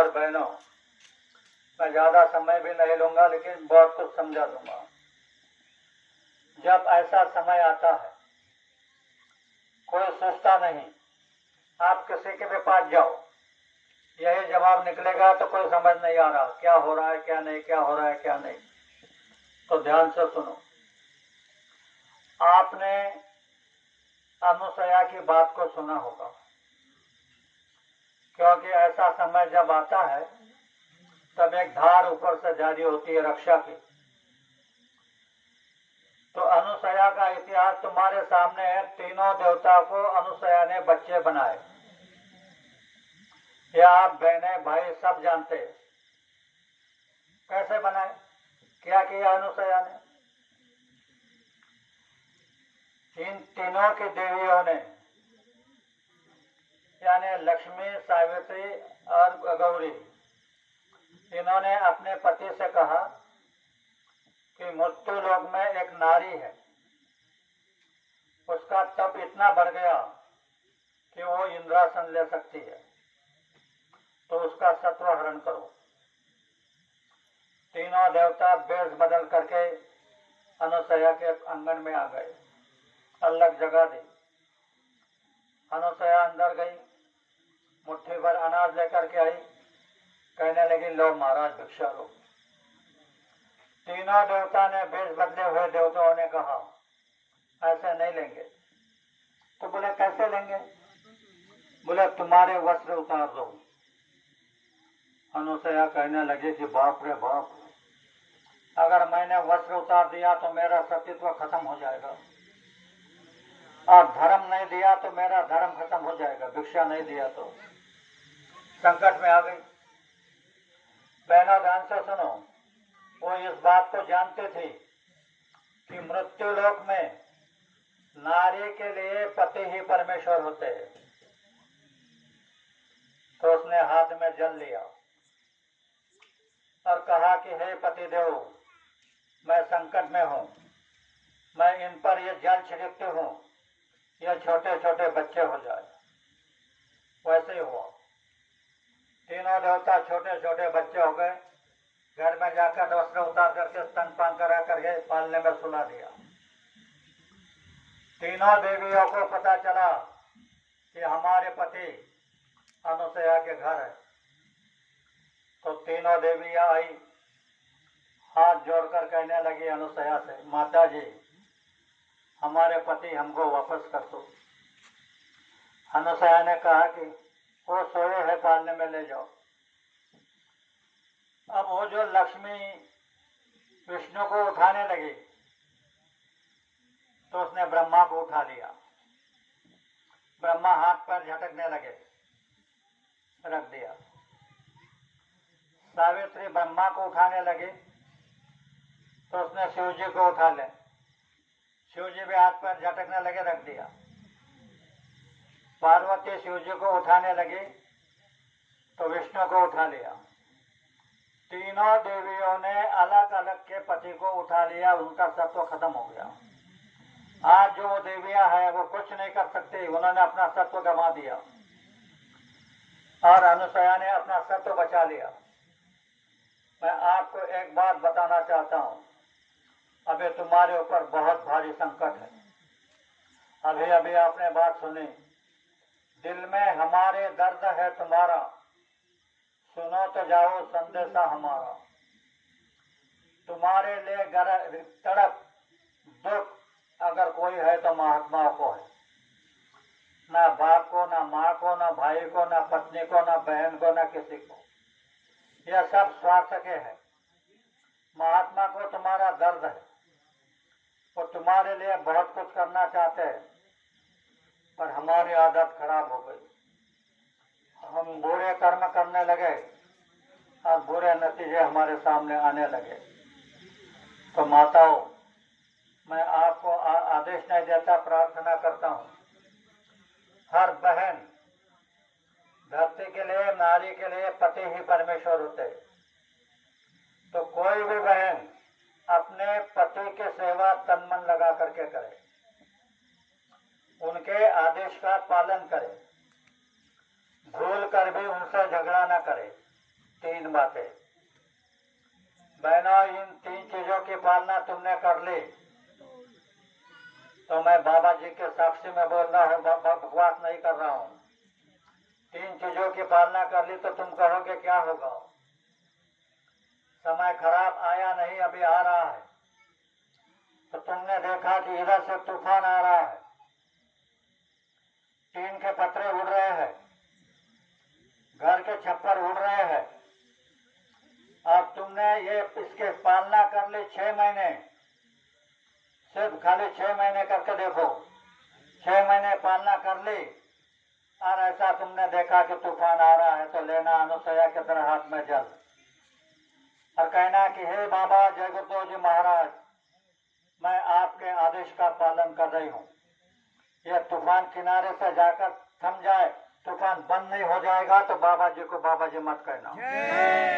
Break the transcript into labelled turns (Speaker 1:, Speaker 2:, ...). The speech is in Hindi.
Speaker 1: और बहनों, मैं ज़्यादा समय भी नहीं लूँगा, लेकिन बहुत कुछ समझा दूँगा। जब ऐसा समय आता है, कोई सोचता नहीं, आप किसी के भी पास जाओ, यही जवाब निकलेगा तो कोई समझ नहीं आ रहा क्या हो रहा है क्या नहीं, क्या हो रहा है क्या नहीं। तो ध्यान से सुनो। आपने अनुसया की बात को सुना होगा, क्योंकि ऐसा समय जब आता है तब एक धार ऊपर से जारी होती है रक्षा की। तो अनुसया का इतिहास तुम्हारे सामने है। तीनों देवता को अनुसया ने बच्चे बनाए, या आप बहने भाई सब जानते हैं। कैसे बनाए, क्या किया अनुसया ने? इन तीनों की देवियों ने, यानी लक्ष्मी, सावित्री और गौरी, इन्होंने अपने पति से कहा कि मृत्यु लोक में एक नारी है, उसका तप इतना बढ़ गया कि वो इंद्रासन ले सकती है, तो उसका सत्व हरण करो। तीनों देवता वेश बदल करके अनुसया के आंगन में आ गए, अलग जगह दी। अनुसया अंदर गई, मुट्ठी भर अनाज लेकर के आई, कहने लगी लो महाराज भिक्षा लो। तीनों देवता ने, वेश बदले हुए देवताओं ने कहा ऐसे नहीं लेंगे। तो बोले कैसे लेंगे? बोले तुम्हारे वस्त्र उतार दो। अनुसया कहने लगे कि बाप रे बाप, अगर मैंने वस्त्र उतार दिया तो मेरा सतीत्व खत्म हो जाएगा, और धर्म नहीं दिया तो मेरा धर्म खत्म हो जाएगा, भिक्षा नहीं दिया तो। संकट में आ गई। बहनों ध्यान से सुनो, वो इस बात को जानते थे कि मृत्यु लोक में नारी के लिए पति ही परमेश्वर होते हैं। तो उसने हाथ में जल लिया और कहा कि हे पतिदेव, मैं संकट में हूं, मैं इन पर ये जल छिड़कती हूं, ये छोटे छोटे बच्चे हो जाए। वैसे ही हुआ, तीनों देवता छोटे छोटे बच्चे हो गए। घर में जाकर वस्त्र उतार करके स्तनपान करा करके पालने में सुला दिया। तीनों देवियों को पता चला कि हमारे पति अनुसया के घर है। तो तीनों देवियां आई, हाथ जोड़कर कहने लगी अनुसया से, माता जी हमारे पति हमको वापस कर दो। अनुसया ने कहा कि वो सोए है, पालने में ले जाओ। अब वो जो लक्ष्मी विष्णु को उठाने लगी तो उसने ब्रह्मा को उठा लिया। ब्रह्मा हाथ पर झटकने लगे, रख दिया। सावित्री ब्रह्मा को उठाने लगी तो उसने शिव जी को उठा ले। शिव जी भी हाथ पर झटकने लगे, रख दिया। पार्वती शिव जी को उठाने लगी तो विष्णु को उठा लिया। तीनों देवियों ने अलग अलग के पति को उठा लिया, उनका सत्व खत्म हो गया। आज जो देवियां हैं वो कुछ नहीं कर सकती, उन्होंने अपना सत्व गंवा दिया और अनुसया ने अपना सत्व बचा लिया। मैं आपको एक बात बताना चाहता हूं, अभी तुम्हारे ऊपर बहुत भारी संकट है। अभी अभी आपने बात सुनी, दिल में हमारे दर्द है तुम्हारा, सुनो तो जाओ संदेशा हमारा। तुम्हारे लिए तड़प दुख अगर कोई है तो महात्माओं को है। ना बाप को, ना माँ को, ना भाई को, ना पत्नी को, ना बहन को, ना किसी को। यह सब स्वार्थ के है। महात्मा को तुम्हारा दर्द है, वो तुम्हारे लिए बहुत कुछ करना चाहते हैं, पर हमारी आदत खराब हो गई। हम बुरे कर्म करने लगे और बुरे नतीजे हमारे सामने आने लगे। तो माताओं, मैं आपको आदेश नहीं देता, प्रार्थना करता हूं, हर बहन, धरती के लिए, नारी के लिए पति ही परमेश्वर होते। तो कोई भी बहन अपने पति की सेवा तन मन लगा करके करे, उनके आदेश का पालन करे, भूल कर भी उनसे झगड़ा न करे, तीन बातें। बहनों, इन तीन चीजों की पालना तुमने कर ली तो मैं बाबा जी के साक्षी में बोल रहा हूँ, बकवास नहीं कर रहा हूँ। तीन चीजों की पालना कर ली तो तुम कहोगे क्या होगा? समय खराब आया नहीं, अभी आ रहा है। तो तुमने देखा कि इधर से तूफान आ रहा है, टीन के पत्रे उड़ रहे हैं, घर के छप्पर उड़ रहे हैं। अब तुमने ये इसके पालना कर ली 6 महीने, सिर्फ खाली 6 महीने करके देखो। 6 महीने पालना कर ली और ऐसा तुमने देखा कि तूफान आ रहा है तो लेना अनुसया के तरह हाथ में जल और कहना कि हे बाबा जय गुरुदेव जी महाराज, मैं आपके आदेश का पालन कर रही हूँ। यह तूफान किनारे से जाकर थम जाए, तूफान बंद नहीं हो जाएगा तो बाबा जी को बाबा जी मत कहना।